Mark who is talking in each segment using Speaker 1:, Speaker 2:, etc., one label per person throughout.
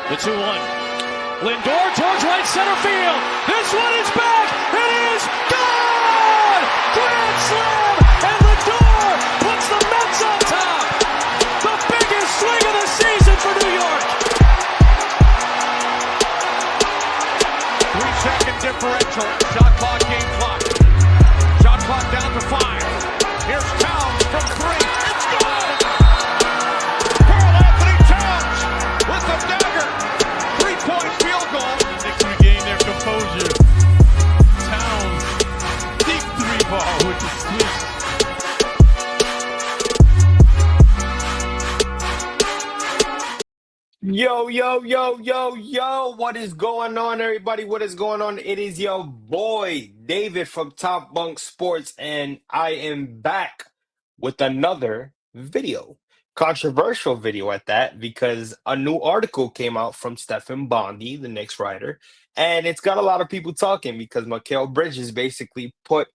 Speaker 1: The 2-1. Lindor towards right center field. This one is back. It is gone! Grand slam! And Lindor puts the Mets on top. The biggest swing of the season for New York.
Speaker 2: 3-second differential. Shot clock, game clock. Shot clock down to 5. Here's Towns from 3. It's gone! Karl Anthony Towns with the dagger. 3-point field goal.
Speaker 3: Knicks regain their composure. Towns, deep 3-ball with the switch.
Speaker 4: Yo, what is going on, everybody? What is going on? It is your boy, David from Top Bunk Sports, and I am back with another video. Controversial video at that, because a new article came out from Stefan, Bondy, the Knicks writer, and it's got a lot of people talking because Mikal Bridges basically put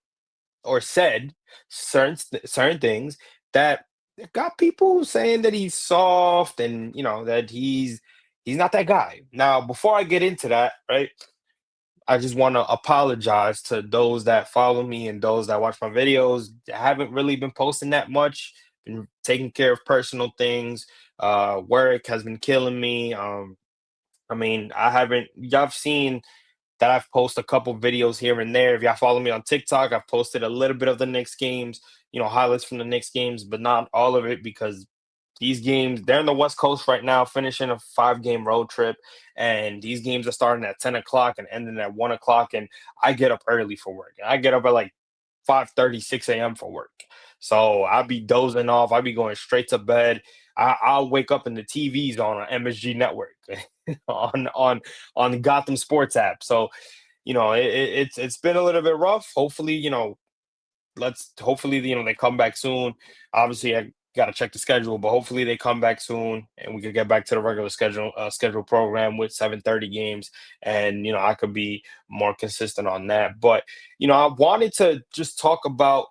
Speaker 4: or said certain things that got people saying that he's soft and that he's not that guy. Now, before I get into that, right, I just want to apologize to those that follow me and those that watch my videos. I haven't really been posting that much, been taking care of personal things. Work has been killing me. Y'all have seen that I've posted a couple videos here and there. If y'all follow me on TikTok, I've posted a little bit of the Knicks games, highlights from the Knicks games, but not all of it, because these games, they're in the West Coast right now, finishing a 5-game road trip, and these games are starting at 10 o'clock and ending at 1 o'clock, and I get up early for work. I get up at like 5:30, 6 a.m. for work. So I'll be dozing off. I'll be going straight to bed. I'll wake up and the TV's on MSG Network on the Gotham Sports app. So, it's been a little bit rough. Hopefully, they come back soon. Obviously, I got to check the schedule, but hopefully they come back soon and we could get back to the regular schedule program with 7:30 games. And, I could be more consistent on that. But, I wanted to just talk about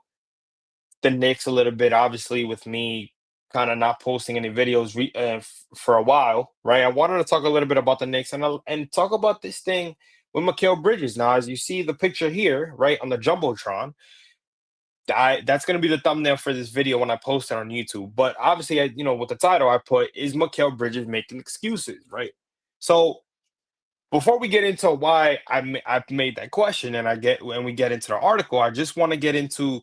Speaker 4: the Knicks a little bit, obviously, with me kind of not posting any videos for a while, right? I wanted to talk a little bit about the Knicks and talk about this thing with Mikal Bridges. Now, as you see the picture here, right, on the Jumbotron, that's going to be the thumbnail for this video when I post it on YouTube. But obviously, with the title I put is Mikal Bridges making excuses, right? So before we get into why I've made that question when we get into the article, I just want to get into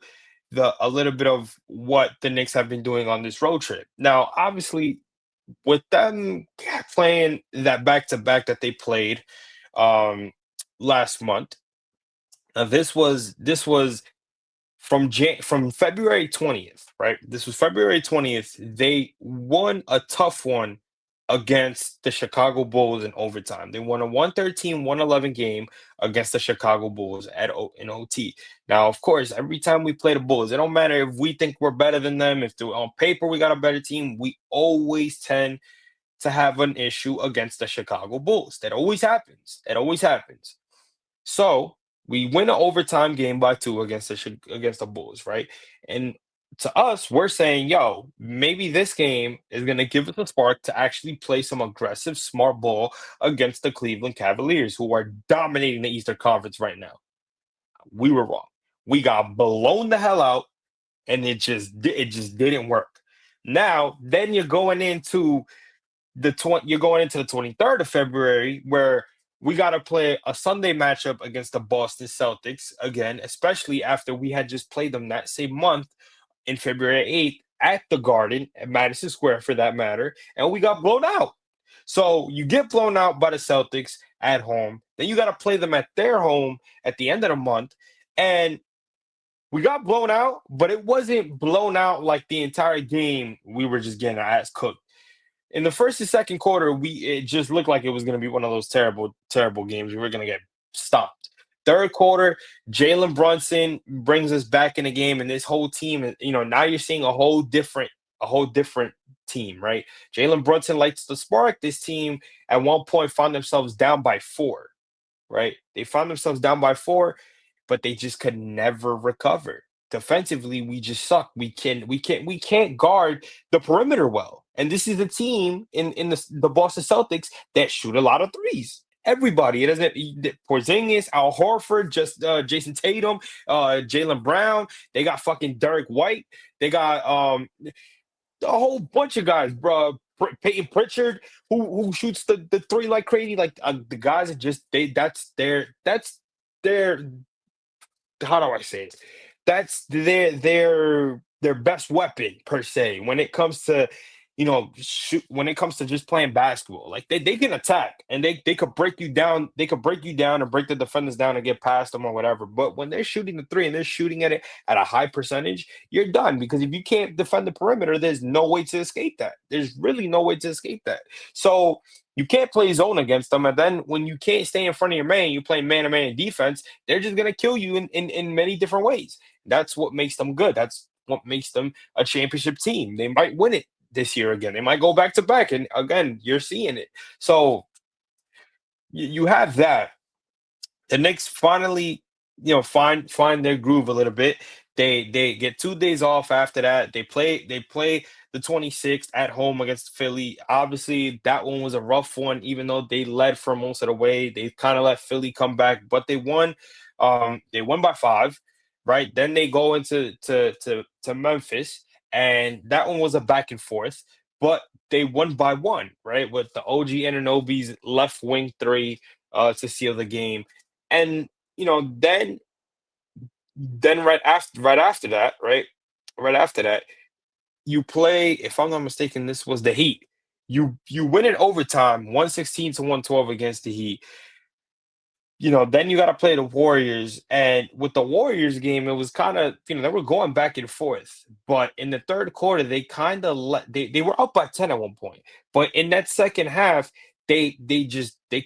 Speaker 4: a little bit of what the Knicks have been doing on this road trip. Now, obviously, with them playing that back-to-back that they played last month, this was from February 20th, right? This was February 20th. They won a tough one against the Chicago Bulls in overtime. They won a 113-111 game against the Chicago Bulls in OT. Now, of course, every time we play the Bulls, it don't matter if we think we're better than them, if on paper we got a better team, we always tend to have an issue against the Chicago Bulls. That always happens. It always happens. So we win an overtime game by 2 against the Bulls, right? And to us, we're saying, yo, maybe this game is going to give us a spark to actually play some aggressive, smart ball against the Cleveland Cavaliers, who are dominating the Eastern Conference right now. We were wrong. We got blown the hell out, and it just didn't work. Now, then you're going into the 23rd of February, where we got to play a Sunday matchup against the Boston Celtics again, especially after we had just played them that same month in February 8th at the Garden, at Madison Square for that matter, and we got blown out. So you get blown out by the Celtics at home, then you got to play them at their home at the end of the month, and we got blown out, but it wasn't blown out like the entire game. We were just getting our ass cooked. In the first and second quarter, it just looked like it was going to be one of those terrible, terrible games. We were going to get stomped. Third quarter, Jalen Brunson brings us back in the game, and this whole team, now you're seeing a whole different team, right? Jalen Brunson likes to spark. This team at one point found themselves down by 4, right? They found themselves down by 4, but they just could never recover. Defensively, we just suck. We can't guard the perimeter well. And this is a team in the Boston Celtics that shoot a lot of threes. Everybody, it doesn't. Porzingis, Al Horford, just Jason Tatum, Jaylen Brown. They got fucking Derek White. They got a whole bunch of guys, bro. Peyton Pritchard, who shoots the three like crazy. Like the guys are just that's their how do I say it? That's their best weapon per se when it comes to when it comes to just playing basketball. Like they can attack and they could break you down. They could break you down and break the defenders down and get past them or whatever. But when they're shooting the three and they're shooting at it at a high percentage, you're done because if you can't defend the perimeter, there's no way to escape that. There's really no way to escape that. So you can't play zone against them. And then when you can't stay in front of your man, you play man-to-man defense, they're just going to kill you in many different ways. That's what makes them good. That's what makes them a championship team. They might win it this year again. They might go back to back. And again, you're seeing it. So you have that. The Knicks finally, find their groove a little bit. They get 2 days off after that. They play the 26th at home against Philly. Obviously, that one was a rough one, even though they led for most of the way. They kind of let Philly come back, but they won. They won by 5, right? Then they go into to Memphis, and that one was a back and forth, but they won by 1, right? With the OG Anunoby's left wing three to seal the game. And then right after that, right? Right after that, you play, if I'm not mistaken, this was the Heat. You win in overtime, 116 to 112 against the Heat. Then you got to play the Warriors. And with the Warriors game, it was kind of, they were going back and forth. But in the third quarter, they kind of they were up by 10 at one point. But in that second half, they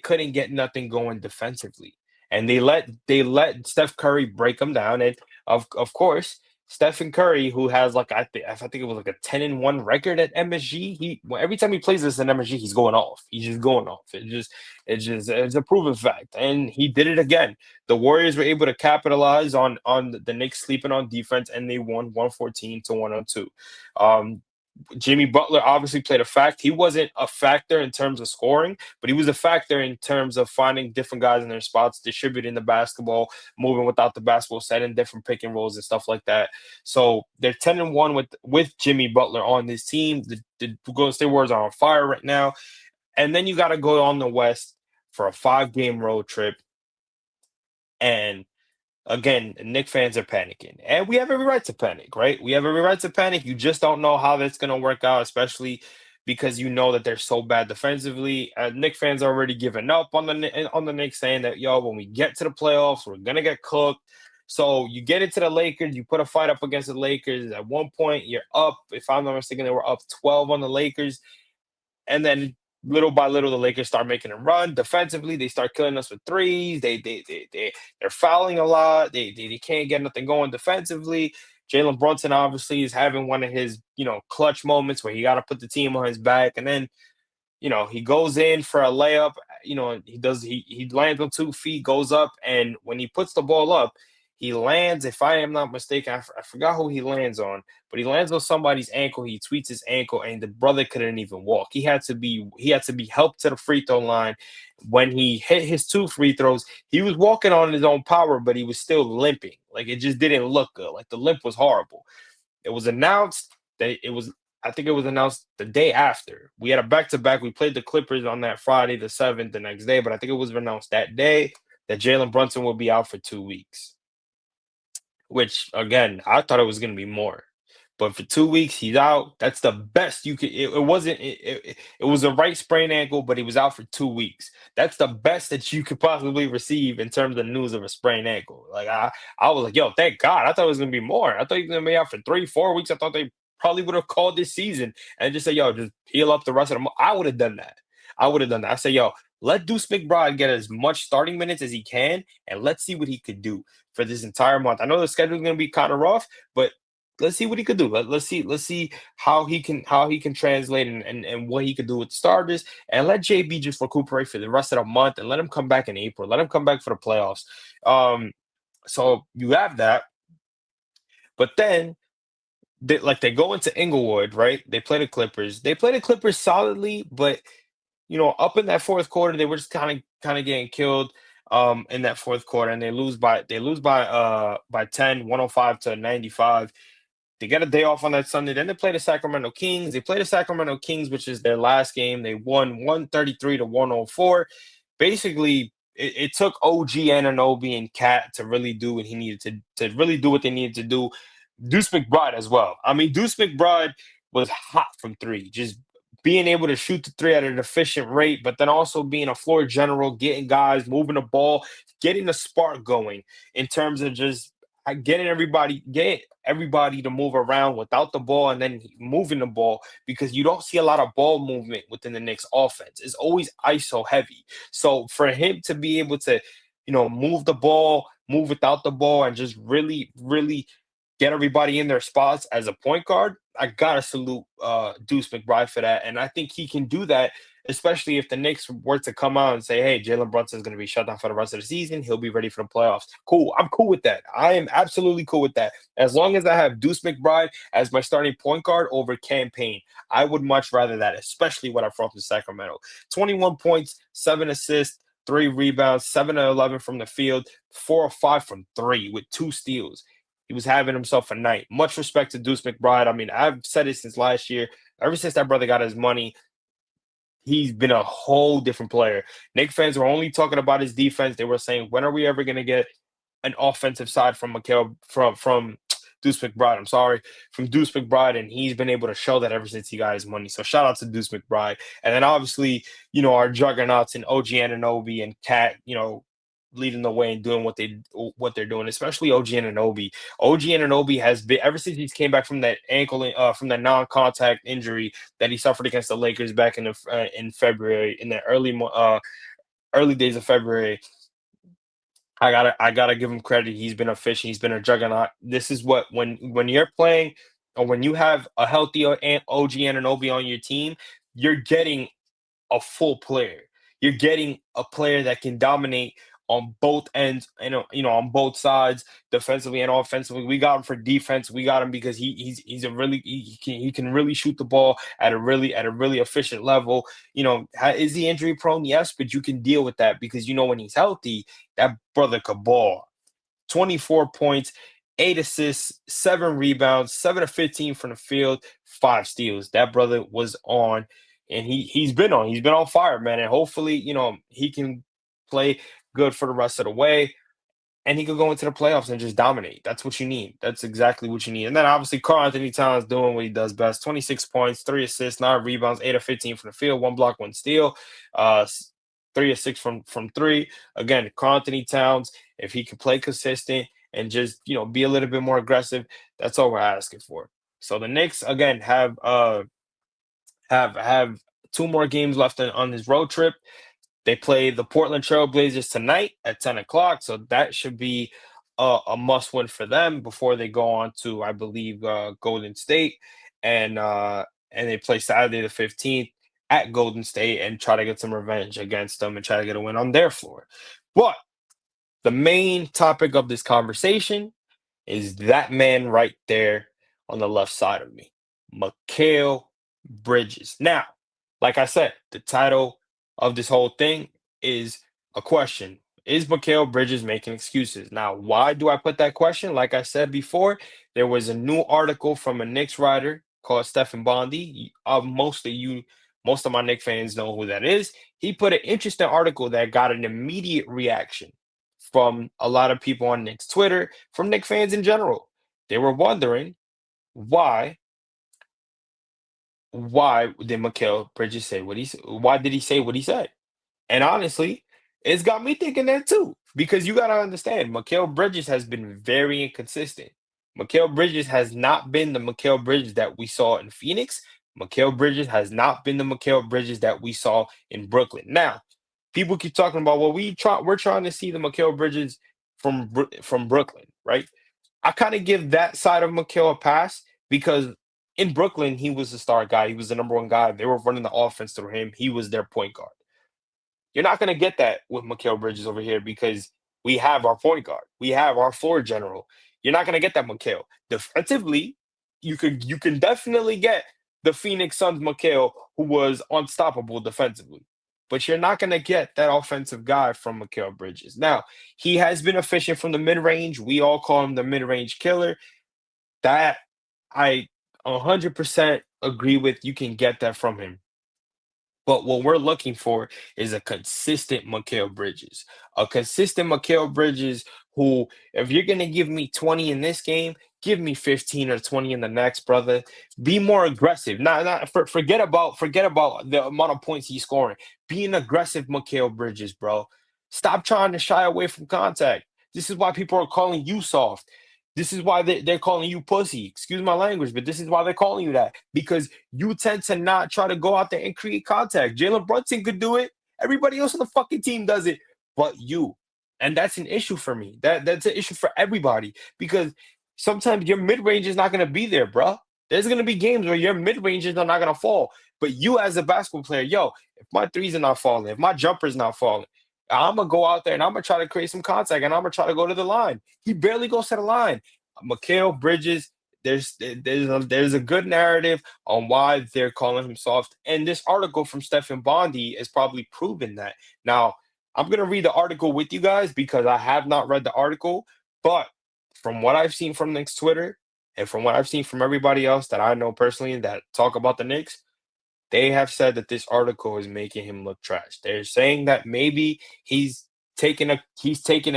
Speaker 4: couldn't get nothing going defensively. And they let Steph Curry break them down. And of course, Stephen Curry, who has like I think it was like a 10-1 record at MSG. Every time he plays this in MSG, he's going off. He's just going off. It's a proven fact, and he did it again. The Warriors were able to capitalize on the Knicks sleeping on defense, and they won 114 to 102. Jimmy Butler obviously played a fact. He wasn't a factor in terms of scoring, but he was a factor in terms of finding different guys in their spots, distributing the basketball, moving without the basketball, setting different pick and rolls and stuff like that. So they're 10-1 with Jimmy Butler on this team. The Golden State Warriors are on fire right now. And then you got to go on the West for a 5-game road trip. And again, Knicks fans are panicking. And we have every right to panic, right? We have every right to panic. You just don't know how that's going to work out, especially because you know that they're so bad defensively. Knicks fans are already giving up on the Knicks, saying that, when we get to the playoffs, we're going to get cooked. So you get into the Lakers, you put a fight up against the Lakers. At one point, you're up. If I'm not mistaken, they were up 12 on the Lakers. And then little by little, the Lakers start making a run. Defensively, they start killing us with threes. They're fouling a lot. They can't get nothing going defensively. Jalen Brunson obviously is having one of his clutch moments where he got to put the team on his back, and then he goes in for a layup. He lands on 2 feet, goes up, and when he puts the ball up, he lands, if I am not mistaken, I forgot who he lands on, but he lands on somebody's ankle. He tweets his ankle, and the brother couldn't even walk. He had to be helped to the free throw line. When he hit his 2 free throws, he was walking on his own power, but he was still limping. Like, it just didn't look good. Like, the limp was horrible. It was announced that I think it was announced the day after. We had a back-to-back. We played the Clippers on that Friday, the 7th, the next day, but I think it was announced that day that Jalen Brunson will be out for 2 weeks. Which, again, I thought it was going to be more. But for 2 weeks, he's out. That's the best you could. It wasn't. It was a right sprain ankle, but he was out for 2 weeks. That's the best that you could possibly receive in terms of news of a sprained ankle. Like I was like, yo, thank God. I thought it was gonna be more. I thought he was gonna be out for 3-4 weeks. I thought they probably would have called this season and just say, yo, just heal up the rest of them. I would have done that. I said, yo, let Deuce McBride get as much starting minutes as he can, and let's see what he could do for this entire month. I know the schedule is going to be kind of rough, but let's see what he could do. Let's see how he can translate and what he could do with the starters, and let JB just recuperate for the rest of the month, and let him come back in April. Let him come back for the playoffs. So you have that, but then they go into Inglewood, right? They play the Clippers. They play the Clippers solidly, but up in that fourth quarter, they were just kind of getting killed in that fourth quarter, and they lose by 10, 105-95. They get a day off on that Sunday. Then they play the Sacramento Kings. They play the Sacramento Kings, which is their last game. They won 133-104. Basically, it took OG Anunoby and Cat to really do what he needed to really do what they needed to do. Deuce McBride as well. I mean, Deuce McBride was hot from three, just being able to shoot the three at an efficient rate, but then also being a floor general, getting guys moving the ball, getting the spark going in terms of just get everybody to move around without the ball and then moving the ball, because you don't see a lot of ball movement within the Knicks offense. It's always ISO heavy. So for him to be able to, move the ball, move without the ball, and just really, really get everybody in their spots as a point guard, I gotta salute Deuce McBride for that. And I think he can do that, especially if the Knicks were to come out and say, hey, Jalen Brunson is going to be shut down for the rest of the season. He'll be ready for the playoffs. Cool. I'm cool with that. I am absolutely cool with that. As long as I have Deuce McBride as my starting point guard over campaign, I would much rather that, especially when I'm from Sacramento. 21 points, 7 assists, 3 rebounds, 7 of 11 from the field, 4 of 5 from 3 with 2 steals. He was having himself a night. Much respect to Deuce McBride. I mean, I've said it since last year. Ever since that brother got his money, he's been a whole different player. Knicks fans were only talking about his defense. They were saying, when are we ever going to get an offensive side from Deuce McBride? I'm sorry, from Deuce McBride, and he's been able to show that ever since he got his money. So shout out to Deuce McBride. And then obviously, our juggernauts and OG Anunoby and Cat, leading the way and doing what they're doing, especially OG Anunoby. OG Anunoby has been, ever since he came back from that from that non-contact injury that he suffered against the Lakers back in February, in the early days of February. I gotta give him credit. He's been efficient. He's been a juggernaut. This is what, when you're playing, or when you have a healthy OG Anunoby on your team, you're getting a full player. You're getting a player that can dominate on both ends, on both sides, defensively and offensively. We got him for defense. We got him because he can really shoot the ball at a really efficient level. Is he injury prone? Yes, but you can deal with that because when he's healthy, that brother could ball. 24 points, 8 assists, 7 rebounds, 7 of 15 from the field, 5 steals. That brother was on, and he's been on fire, man. And hopefully, he can play good for the rest of the way, and he could go into the playoffs and just dominate. That's what you need. That's exactly what you need. And then obviously Karl-Anthony Towns doing what he does best: 26 points, 3 assists, 9 rebounds, 8 of 15 from the field, 1 block, 1 steal, 3 of 6 from 3. Again, Karl-Anthony Towns, if he can play consistent and just be a little bit more aggressive, that's all we're asking for. So the Knicks again have 2 more games left on his road trip. They play the Portland Trail Blazers tonight at 10 o'clock, so that should be a must-win for them before they go on to, I believe, Golden State, and they play Saturday the 15th at Golden State and try to get some revenge against them and try to get a win on their floor. But the main topic of this conversation is that man right there on the left side of me, Mikal Bridges. Now, like I said, the title of this whole thing is a question. Is Mikal Bridges making excuses? Now, why do I put that question? Like I said before, there was a new article from a Knicks writer called Stefan Bondy. Most of my Knicks fans know who that is. He put an interesting article that got an immediate reaction from a lot of people on Knicks Twitter, from Knicks fans in general. They were wondering why did Mikal Bridges say what he said? Why did he say what he said? And honestly, it's got me thinking that too. Because you got to understand, Mikal Bridges has been very inconsistent. Mikal Bridges has not been the Mikal Bridges that we saw in Phoenix. Mikal Bridges has not been the Mikal Bridges that we saw in Brooklyn. Now, people keep talking about, well, we're trying to see the Mikal Bridges from Brooklyn, right? I kind of give that side of Mikal a pass because in Brooklyn, he was the star guy. He was the number 1 guy. They were running the offense through him. He was their point guard. You're not going to get that with Mikal Bridges over here because we have our point guard. We have our floor general. You're not going to get that Mikal. Defensively, you can definitely get the Phoenix Suns Mikal, who was unstoppable defensively. But you're not gonna get that offensive guy from Mikal Bridges. Now, he has been efficient from the mid-range. We all call him the mid-range killer. That I 100% agree with. You can get that from him. But what we're looking for is a consistent Mikal Bridges. A consistent Mikal Bridges who, if you're gonna give me 20 in this game, give me 15 or 20 in the next, brother. Be more aggressive. Forget about the amount of points he's scoring. Be an aggressive Mikal Bridges, bro. Stop trying to shy away from contact. This is why people are calling you soft. This is why they're calling you pussy. Excuse my language, but this is why they're calling you that. Because you tend to not try to go out there and create contact. Jalen Brunson could do it. Everybody else on the fucking team does it, but you. And that's an issue for me. That's an issue for everybody because sometimes your mid range is not going to be there, bro. There's going to be games where your mid ranges are not going to fall. But you, as a basketball player, yo, if my threes are not falling, if my jumper's not falling, I'm gonna go out there and I'm gonna try to create some contact and I'm gonna try to go to the line. He barely goes to the line. Mikal Bridges, there's a good narrative on why they're calling him soft. And this article from Stefan Bondy is probably proven that. Now, I'm gonna read the article with you guys because I have not read the article, but from what I've seen from Knicks Twitter and from what I've seen from everybody else that I know personally that talk about the Knicks, they have said that this article is making him look trash. They're saying that maybe he's taking a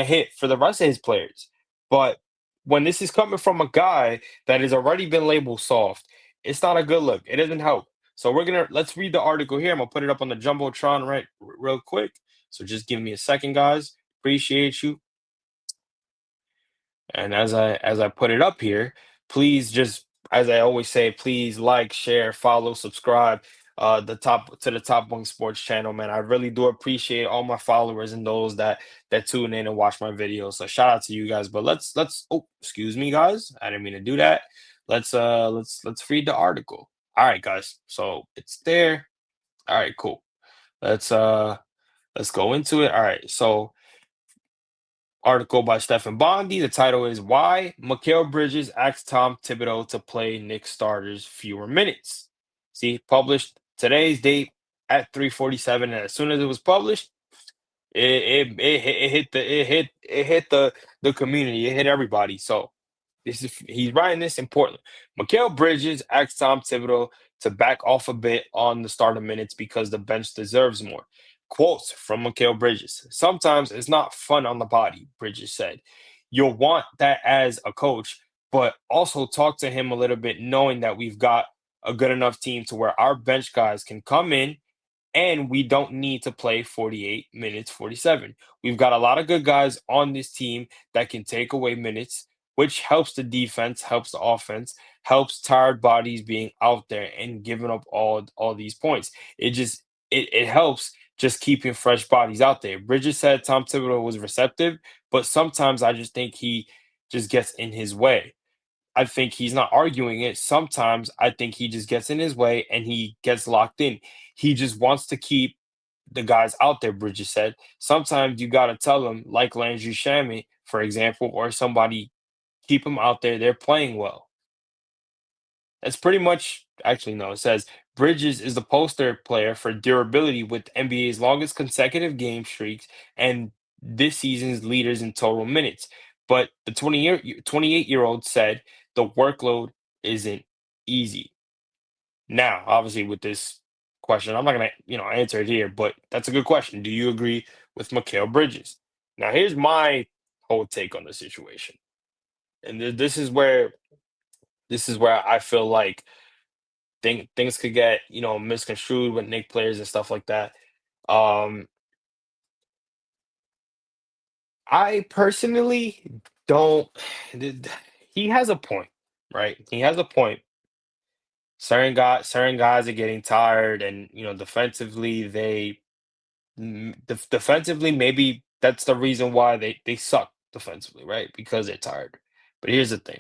Speaker 4: hit for the rest of his players. But when this is coming from a guy that has already been labeled soft, it's not a good look. It doesn't help. So let's read the article here. I'm gonna put it up on the Jumbotron real quick. So just give me a second, guys. Appreciate you. And as I put it up here, please just as I always say, please like, share, follow, subscribe the Top Bunk Sports channel, man. I really do appreciate all my followers and those that tune in and watch my videos. So shout out to you guys. But let's oh, excuse me, guys. I didn't mean to do that. Let's read the article. All right, guys. So it's there. All right, cool. Let's go into it. All right, so article by Stefan Bondy. The title is Why Mikal Bridges Asked Tom Thibodeau to Play Knicks Starters Fewer Minutes. See, published today's date at 3:47, and as soon as it was published, it hit the community. It hit everybody. So he's writing this in Portland. Mikal Bridges asked Tom Thibodeau to back off a bit on the starter minutes because the bench deserves more. Quotes from Mikal Bridges. Sometimes it's not fun on the body, Bridges said. You'll want that as a coach, but also talk to him a little bit, knowing that we've got a good enough team to where our bench guys can come in and we don't need to play 48 minutes, 47. We've got a lot of good guys on this team that can take away minutes, which helps the defense, helps the offense, helps tired bodies being out there and giving up all these points. It helps just keeping fresh bodies out there. Bridges said Tom Thibodeau was receptive, but sometimes I just think he just gets in his way. I think he's not arguing it. Sometimes I think he just gets in his way and he gets locked in. He just wants to keep the guys out there, Bridges said. Sometimes you got to tell them, like Landry Shamet, for example, or somebody, keep them out there. They're playing well. That's pretty much, actually, no, it says Bridges is the poster player for durability with NBA's longest consecutive game streaks and this season's leaders in total minutes. But the 28-year-old said the workload isn't easy. Now, obviously, with this question, I'm not gonna, answer it here, but that's a good question. Do you agree with Mikal Bridges? Now, here's my whole take on the situation, and this is where I feel like things could get misconstrued with Nick players and stuff like that. Um, I personally don't. He has a point, right? He has a point. Certain guys are getting tired, and defensively defensively maybe that's the reason why they suck defensively, right? Because they're tired. But here's the thing: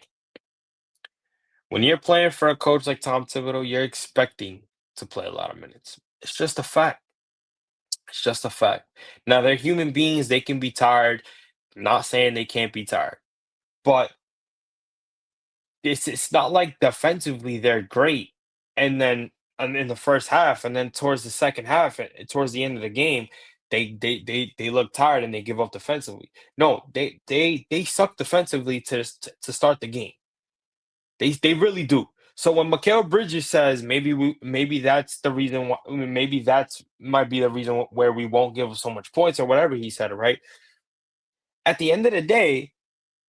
Speaker 4: when you're playing for a coach like Tom Thibodeau, you're expecting to play a lot of minutes. It's just a fact. It's just a fact. Now they're human beings; they can be tired. I'm not saying they can't be tired, but it's not like defensively they're great, and then in the first half, and then towards the second half, towards the end of the game, they look tired and they give up defensively. No, they suck defensively to start the game. They really do. So when Mikal Bridges says maybe that's the reason why, maybe that's might be the reason where we won't give so much points or whatever he said, right? At the end of the day,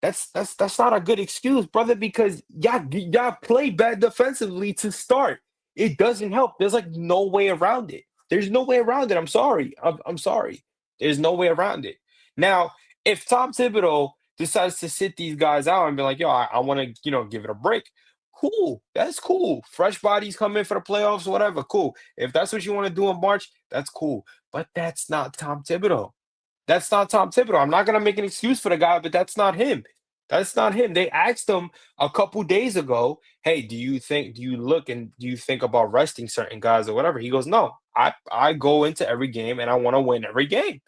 Speaker 4: that's not a good excuse, brother, because y'all play bad defensively to start. It doesn't help. There's like no way around it. There's no way around it. I'm sorry. I'm sorry. There's no way around it. Now, if Tom Thibodeau decides to sit these guys out and be like, yo, I want to, give it a break. Cool. That's cool. Fresh bodies come in for the playoffs, whatever. Cool. If that's what you want to do in March, that's cool. But that's not Tom Thibodeau. That's not Tom Thibodeau. I'm not gonna make an excuse for the guy, but that's not him. That's not him. They asked him a couple days ago, "Hey, do you think about resting certain guys or whatever?" He goes, "No, I go into every game and I want to win every game."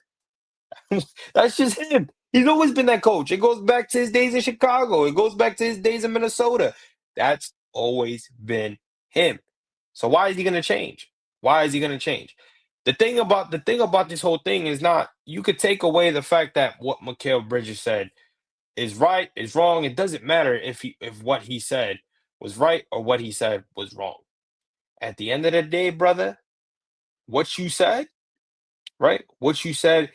Speaker 4: That's just him. He's always been that coach. It goes back to his days in Chicago. It goes back to his days in Minnesota. That's always been him. So why is he gonna change? Why is he gonna change? The thing about this whole thing is not you could take away the fact that what Mikal Bridges said is right, is wrong. It doesn't matter if what he said was right or what he said was wrong. At the end of the day, brother, what you said, right? What you said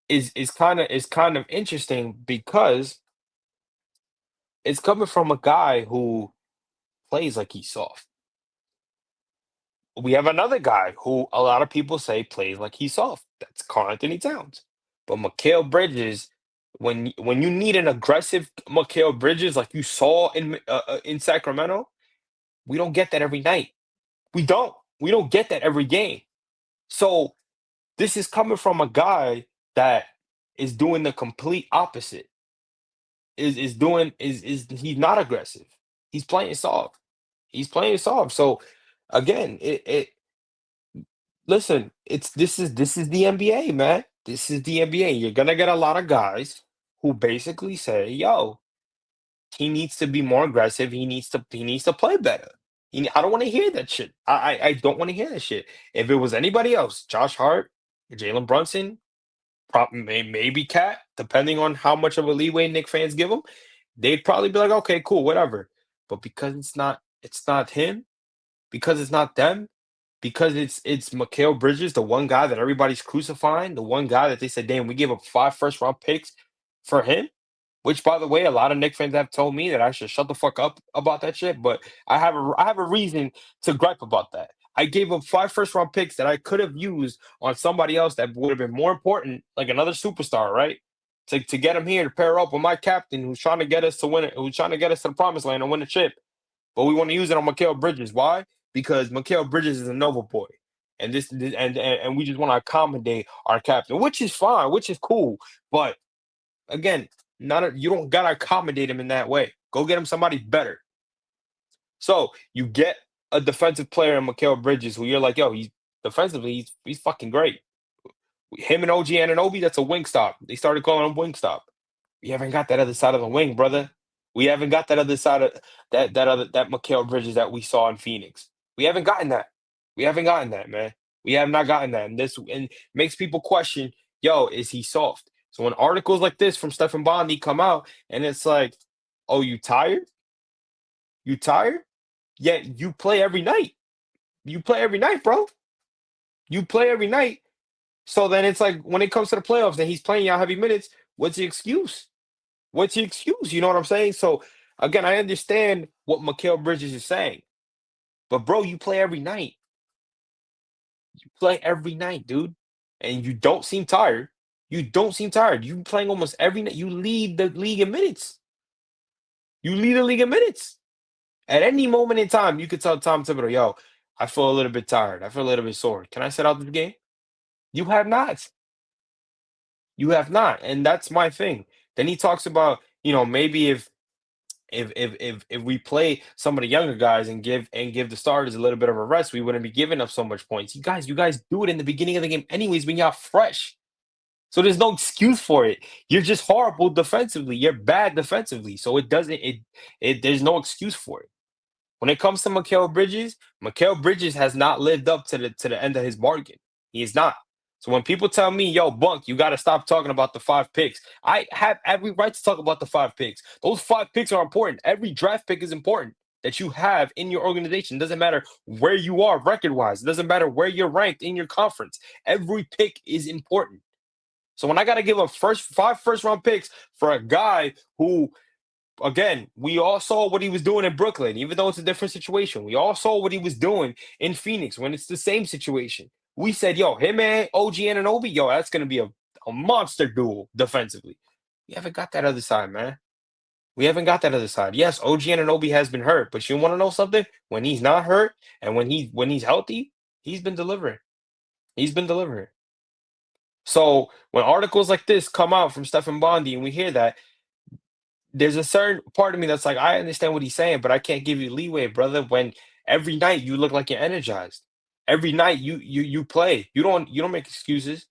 Speaker 4: is kind of interesting because it's coming from a guy who plays like he's soft. We have another guy who a lot of people say plays like he's soft. That's Karl Anthony Towns. But Mikal Bridges, when you need an aggressive Mikal Bridges like you saw in Sacramento, we don't get that every night. We don't. We don't get that every game. So this is coming from a guy that is doing the complete opposite. Is doing is he's not aggressive. He's playing soft. He's playing soft. So again, it listen, this is the NBA, man. This is the NBA. You're gonna get a lot of guys who basically say, "Yo, he needs to be more aggressive. He needs to play better." I don't want to hear that shit. I don't want to hear that shit. If it was anybody else, Josh Hart, Jalen Brunson, maybe Cat, depending on how much of a leeway Knick fans give him, they'd probably be like, "Okay, cool, whatever." But because it's not him, because it's not them, because it's Mikal Bridges, the one guy that everybody's crucifying, the one guy that they said, "Damn, we gave up 5 first-round picks for him," which, by the way, a lot of Knicks fans have told me that I should shut the fuck up about that shit, but I have a reason to gripe about that. I gave up 5 first-round picks that I could have used on somebody else that would have been more important, like another superstar, right? To get him here to pair up with my captain who's trying to get us to win it, who's trying to get us to the promised land and win the chip. But we want to use it on Mikal Bridges. Why? Because Mikal Bridges is a Nova boy, and and we just want to accommodate our captain, which is fine, which is cool. But again, you don't gotta accommodate him in that way. Go get him somebody better. So you get a defensive player in Mikal Bridges who you're like, yo, he's defensively, he's fucking great. Him and OG Anunoby, that's a wing stop. They started calling him wing stop. We haven't got that other side of the wing, brother. We haven't got that other side of that Mikal Bridges that we saw in Phoenix. We haven't gotten that. We haven't gotten that, man. We have not gotten that. And makes people question, yo, is he soft? So when articles like this from Stefan Bondy come out and it's like, oh, you tired? You tired? Yeah, you play every night. You play every night, bro. You play every night. So then it's like when it comes to the playoffs and he's playing y'all heavy minutes, what's the excuse? What's the excuse? You know what I'm saying? So again, I understand what Mikal Bridges is saying. But bro, you play every night. You play every night, dude. And you don't seem tired. You don't seem tired. You playing almost every night. You lead the league in minutes. You lead the league in minutes. At any moment in time, you could tell Tom Thibodeau, yo, I feel a little bit tired. I feel a little bit sore. Can I sit out this game? You have not. You have not. And that's my thing. Then he talks about, maybe if we play some of the younger guys and give the starters a little bit of a rest, we wouldn't be giving up so much points. You guys do it in the beginning of the game anyways when y'all fresh. So there's no excuse for it. You're just horrible defensively. You're bad defensively. So it doesn't it there's no excuse for it. When it comes to Mikal Bridges has not lived up to the end of his bargain. He is not. So when people tell me, yo, Bunk, you got to stop talking about the 5 picks, I have every right to talk about the 5 picks. Those 5 picks are important. Every draft pick is important that you have in your organization. It doesn't matter where you are record wise, it doesn't matter where you're ranked in your conference. Every pick is important. So when I got to give up five first round picks for a guy who, again, we all saw what he was doing in Brooklyn, even though it's a different situation. We all saw what he was doing in Phoenix when it's the same situation. We said, yo, him and OG Anunoby, yo, that's going to be a monster duel defensively. We haven't got that other side, man. We haven't got that other side. Yes, OG Anunoby has been hurt, but you want to know something? When he's not hurt and when he's healthy, he's been delivering. He's been delivering. So when articles like this come out from Stefan Bondy and we hear that, there's a certain part of me that's like, I understand what he's saying, but I can't give you leeway, brother, when every night you look like you're energized. Every night you play. You don't make excuses.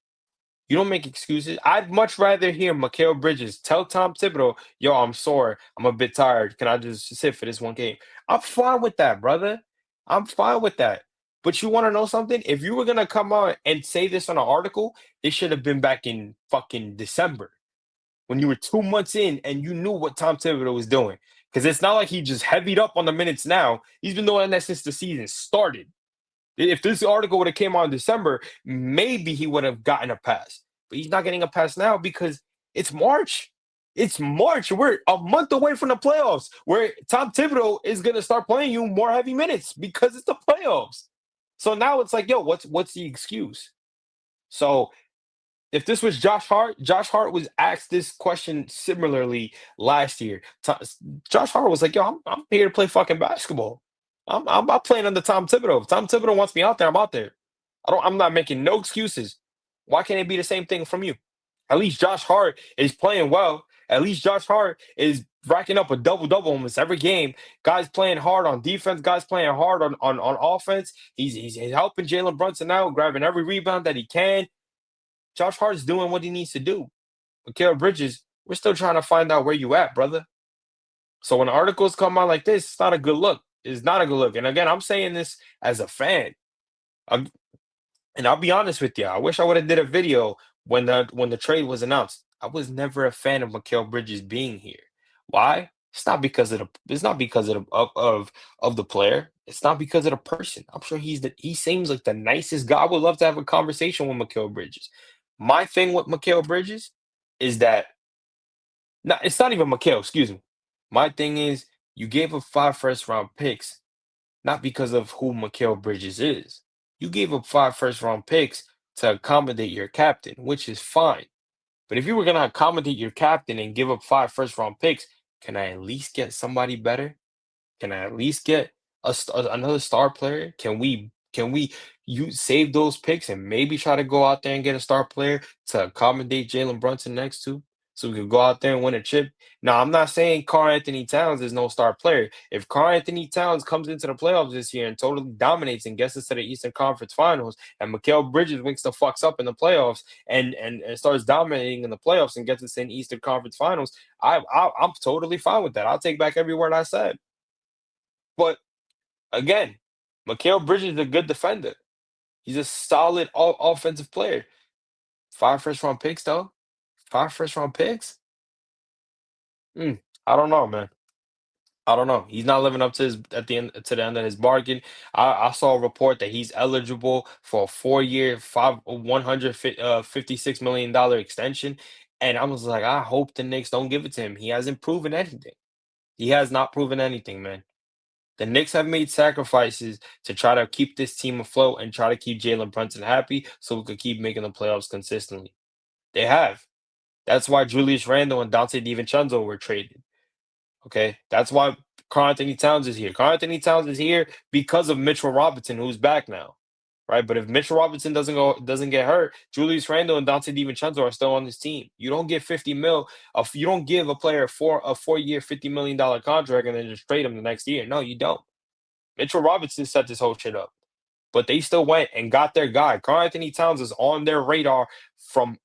Speaker 4: You don't make excuses. I'd much rather hear Mikal Bridges tell Tom Thibodeau, yo, I'm sore. I'm a bit tired. Can I just sit for this one game? I'm fine with that, brother. I'm fine with that. But you want to know something? If you were gonna come on and say this on an article, it should have been back in fucking December when you were 2 months in and you knew what Tom Thibodeau was doing. Because it's not like he just heavied up on the minutes now. He's been doing that since the season started. If this article would have came out in December, maybe he would have gotten a pass. But he's not getting a pass now because it's March. It's March. We're a month away from the playoffs, where Tom Thibodeau is going to start playing you more heavy minutes because it's the playoffs. So now it's like, yo, what's the excuse? So if this was Josh Hart was asked this question similarly last year. Josh Hart was like, "Yo, I'm here to play fucking basketball. I'm not playing under Tom Thibodeau. If Tom Thibodeau wants me out there, I'm out there. I'm not making no excuses. Why can't it be the same thing from you? At least Josh Hart is playing well. At least Josh Hart is racking up a double almost every game. Guys playing hard on defense. Guys playing hard on offense. He's helping Jalen Brunson out, grabbing every rebound that he can. Josh Hart is doing what he needs to do. Mikal Bridges, we're still trying to find out where you at, brother. So when articles come out like this, it's not a good look. It's not a good look. And again, I'm saying this as a fan. And I'll be honest with you. I wish I would have did a video when the trade was announced. I was never a fan of Mikal Bridges being here. Why? It's not because of the player. It's not because of the person. I'm sure he seems like the nicest guy. I would love to have a conversation with Mikal Bridges. My thing with Mikal Bridges is that no, it's not even Mikal, excuse me. My thing is you gave up 5 first round picks, not because of who Mikal Bridges is. You gave up 5 first round picks to accommodate your captain, which is fine. But if you were gonna accommodate your captain and give up 5 first round picks, can I at least get somebody better? Can I at least get another star player? Can we you save those picks and maybe try to go out there and get a star player to accommodate Jalen Brunson next to, so we could go out there and win a chip? Now, I'm not saying Karl Anthony Towns is no star player. If Karl Anthony Towns comes into the playoffs this year and totally dominates and gets us to the Eastern Conference Finals, and Mikal Bridges wakes the fucks up in the playoffs and starts dominating in the playoffs and gets us in Eastern Conference Finals, I'm totally fine with that. I'll take back every word I said. But again, Mikal Bridges is a good defender. He's a solid offensive player. 5 first round picks, though. 5 first round picks. I don't know, man. I don't know. He's not living up to the end of his bargain. I saw a report that he's eligible for a 4 year, $156 million extension, and I was like, I hope the Knicks don't give it to him. He hasn't proven anything. He has not proven anything, man. The Knicks have made sacrifices to try to keep this team afloat and try to keep Jalen Brunson happy so we could keep making the playoffs consistently. They have. That's why Julius Randle and Dante DiVincenzo were traded. Okay. That's why Karl Anthony Towns is here. Karl Anthony Towns is here because of Mitchell Robinson, who's back now. Right. But if Mitchell Robinson doesn't get hurt, Julius Randle and Dante DiVincenzo are still on this team. You don't get 50 mil. You don't give a player a 4 year, $50 million contract and then just trade him the next year. No, you don't. Mitchell Robinson set this whole shit up. But they still went and got their guy. Karl Anthony Towns is on their radar from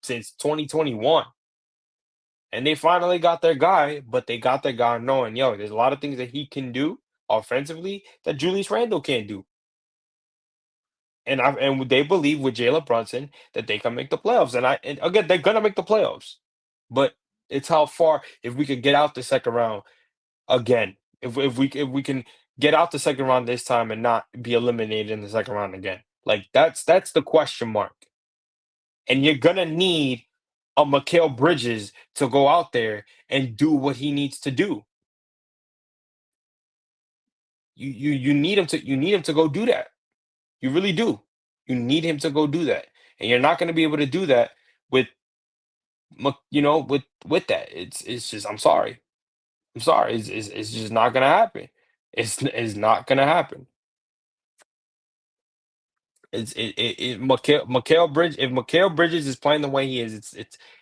Speaker 4: since 2021. And they finally got their guy, but they got their guy knowing, yo, there's a lot of things that he can do offensively that Julius Randle can't do. And they believe with Jalen Brunson that they can make the playoffs. And again, they're gonna make the playoffs. But it's how far if we could get out the second round again. If we can get out the second round this time and not be eliminated in the second round again. Like that's the question mark. And you're gonna need a Mikal Bridges to go out there and do what he needs to do. You need him to go do that. You really do. You need him to go do that. And you're not gonna be able to do that with with that. It's just I'm sorry. I'm sorry. It's just not gonna happen. It's not gonna happen. Mikal Bridge if Mikal Bridges is playing the way he is,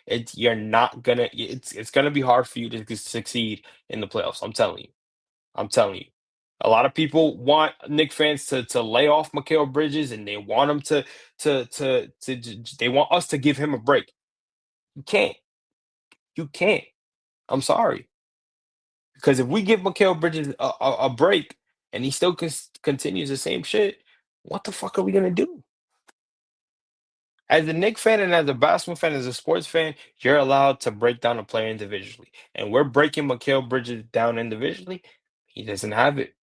Speaker 4: it's you're not gonna it's gonna be hard for you to succeed in the playoffs. I'm telling you. I'm telling you. A lot of people want Knick fans to lay off Mikal Bridges and they want him they want us to give him a break. You can't. You can't. I'm sorry. Because if we give Mikal Bridges a break and he still continues the same shit, what the fuck are we gonna do? As a Knicks fan and as a basketball fan, as a sports fan, you're allowed to break down a player individually. And we're breaking Mikal Bridges down individually. He doesn't have it.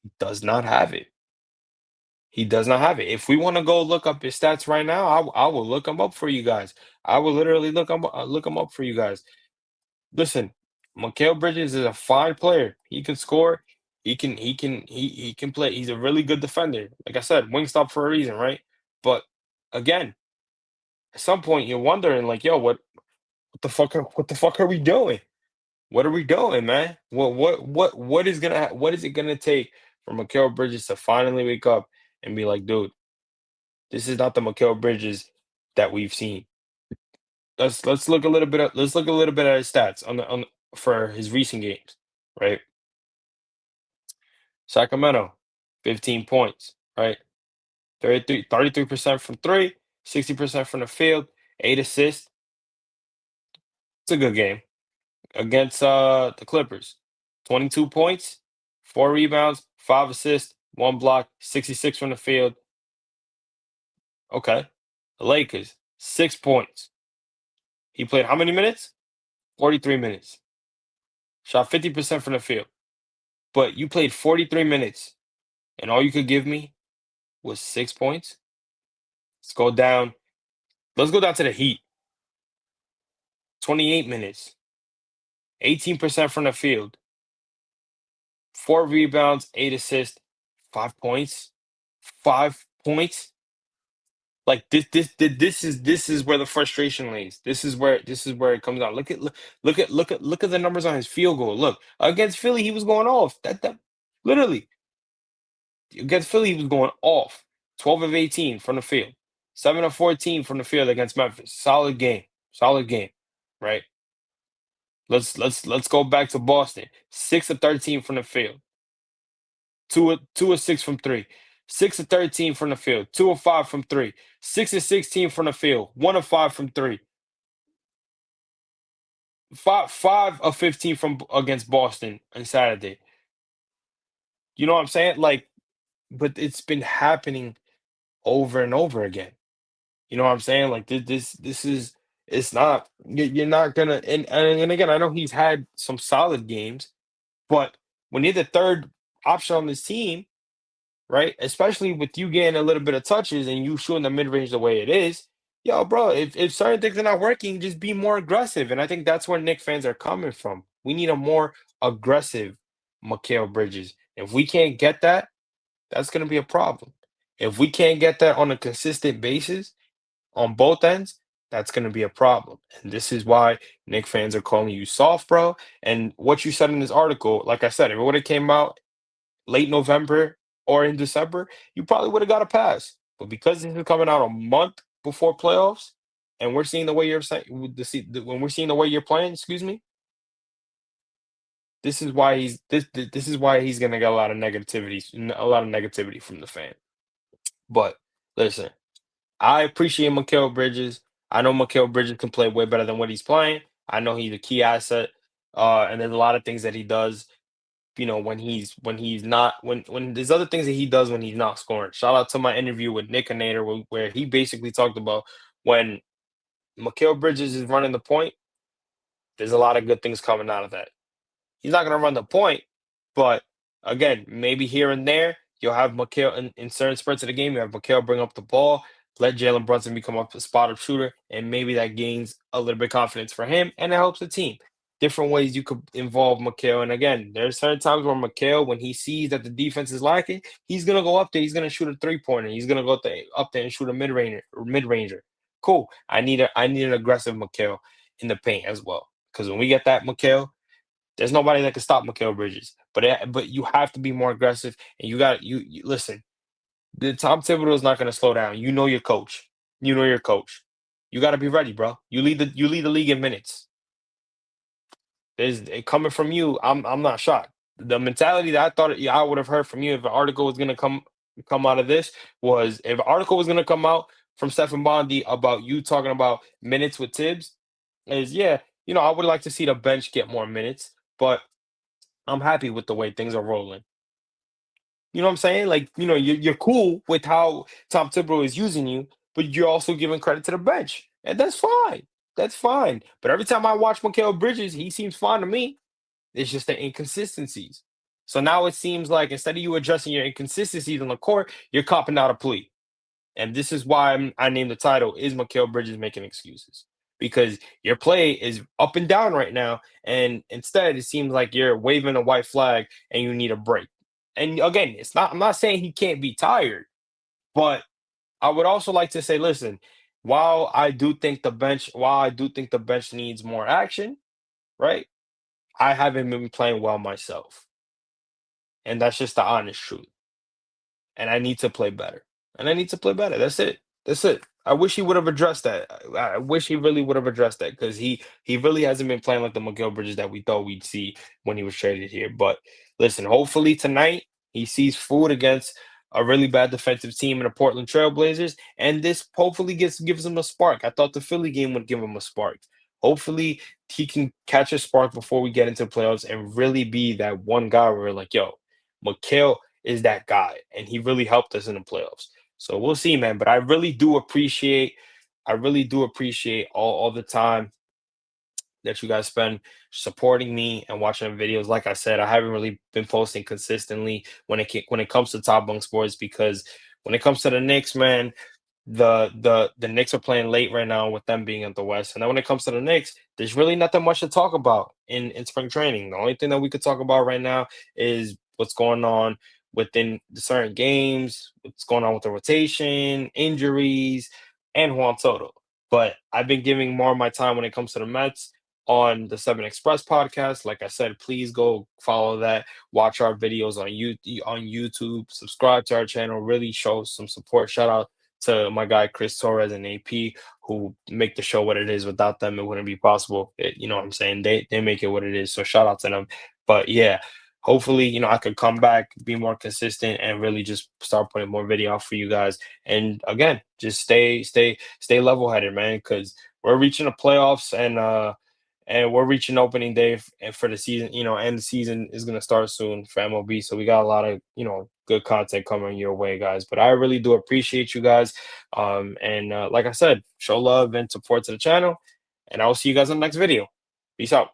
Speaker 4: He does not have it. He does not have it. If we want to go look up his stats right now, I will look them up for you guys. I will literally look him up for you guys. Listen, Mikal Bridges is a fine player. He can score. He can play. He's a really good defender. Like I said, Wingstop for a reason, right? But again, at some point you're wondering, like, yo, what the fuck are we doing? What are we doing, man? What is it gonna take for Mikal Bridges to finally wake up and be like, dude, this is not the Mikal Bridges that we've seen. Let's look a little bit at his stats for his recent games, right? Sacramento, 15 points, right? 33% from three, 60% from the field, 8 assists. It's a good game. Against the Clippers, 22 points, 4 rebounds, 5 assists, 1 block, 66 from the field. Okay. The Lakers, 6 points. He played how many minutes? 43 minutes. Shot 50% from the field. But you played 43 minutes and all you could give me was 6 points? Let's go down. Let's go down to the Heat. 28 minutes. 18% from the field. 4 rebounds, 8 assists, 5 points. 5 points. Like this is where the frustration lays. This is where it comes out. Look at the numbers on his field goal. Look, against Philly, he was going off. That literally against Philly, he was going off. 12 of 18 from the field. 7 of 14 from the field against Memphis. Solid game. Solid game. Right? Let's go back to Boston. 6 of 13 from the field. 2 of 6 from three. 6 of 13 from the field. 2 of 5 from three. 6 of 16 from the field. 1 of 5 from three. 5 of 15 from against Boston on Saturday. You know what I'm saying? Like, but it's been happening over and over again. You know what I'm saying? Like this is it's not you're not gonna and again I know he's had some solid games, but when you're the third option on this team, right? Especially with you getting a little bit of touches and you shooting the mid range the way it is, yo, bro, if certain things are not working, just be more aggressive. And I think that's where Knicks fans are coming from. We need a more aggressive Mikal Bridges. If we can't get that, that's gonna be a problem. If we can't get that on a consistent basis on both ends, that's gonna be a problem. And this is why Knicks fans are calling you soft, bro. And what you said in this article, like I said, if it would have came out late November or in December, you probably would have got a pass. But because this is coming out a month before playoffs, and we're seeing the way you're saying when we're seeing the way you're playing, excuse me, this is why he's gonna get a lot of negativity from the fan. But listen, I appreciate Mikal Bridges. I know Mikal Bridges can play way better than what he's playing. I know he's a key asset, and there's a lot of things that he does. When he's not when there's other things that he does when he's not scoring. Shout out to my interview with Nick and Nader, where he basically talked about when Mikal Bridges is running the point. There's a lot of good things coming out of that. He's not going to run the point, but again, maybe here and there, you'll have Mikal in certain spurts of the game. You have Mikal bring up the ball, let Jalen Brunson become a spot up shooter, and maybe that gains a little bit of confidence for him, and it helps the team. Different ways you could involve Mikal. And again, there's certain times where Mikal, when he sees that the defense is lacking, he's gonna go up there. He's gonna shoot a 3-pointer. He's gonna go up there and shoot a mid ranger. Cool. I need an aggressive Mikal in the paint as well. Because when we get that Mikal, there's nobody that can stop Mikal Bridges. But you have to be more aggressive, and you listen. The Tom Thibodeau is not going to slow down. You know your coach. You know your coach. You got to be ready, bro. You lead the league in minutes. There's it coming from you. I'm not shocked. The mentality that I thought I would have heard from you if an article was going to come out of this was if an article was going to come out from Stefan Bondy about you talking about minutes with Tibbs is yeah. I would like to see the bench get more minutes, but I'm happy with the way things are rolling. You know what I'm saying? Like, you're cool with how Tom Thibodeau is using you, but you're also giving credit to the bench. And that's fine. That's fine. But every time I watch Mikal Bridges, he seems fine to me. It's just the inconsistencies. So now it seems like instead of you addressing your inconsistencies on the court, you're copping out a plea. And this is why I named the title, Is Mikal Bridges Making Excuses? Because your play is up and down right now. And instead, it seems like you're waving a white flag and you need a break. And again, I'm not saying he can't be tired, but I would also like to say, listen, while I do think the bench needs more action, right? I haven't been playing well myself. And that's just the honest truth. And I need to play better. And I need to play better. That's it. That's it. I wish he would have addressed that. I wish he really would have addressed that because he really hasn't been playing like the Mikal Bridges that we thought we'd see when he was traded here. But listen, hopefully tonight he sees food against a really bad defensive team in the Portland Trailblazers, and this hopefully gives him a spark. I thought the Philly game would give him a spark. Hopefully he can catch a spark before we get into the playoffs and really be that one guy where we're like, yo, Mikal is that guy, and he really helped us in the playoffs. So we'll see, man. But I really do appreciate all the time that you guys spend supporting me and watching the videos. Like I said, I haven't really been posting consistently when it comes to Top Bunk Sports because when it comes to the Knicks, man, the Knicks are playing late right now with them being at the West. And then when it comes to the Knicks, there's really nothing much to talk about in spring training. The only thing that we could talk about right now is what's going on within the certain games, what's going on with the rotation, injuries, and Juan Soto. But I've been giving more of my time when it comes to the Mets on the Seven Express podcast. Like I said, please go follow that. Watch our videos on YouTube. Subscribe to our channel. Really show some support. Shout out to my guy Chris Torres and AP who make the show what it is. Without them, it wouldn't be possible. You know what I'm saying? They make it what it is. So shout out to them. But yeah, hopefully, I could come back, be more consistent, and really just start putting more video out for you guys. And again, just stay level headed, man, because we're reaching the playoffs and we're reaching opening day and for the season, and the season is gonna start soon for MLB. So we got a lot of good content coming your way, guys. But I really do appreciate you guys. And like I said, show love and support to the channel, and I will see you guys in the next video. Peace out.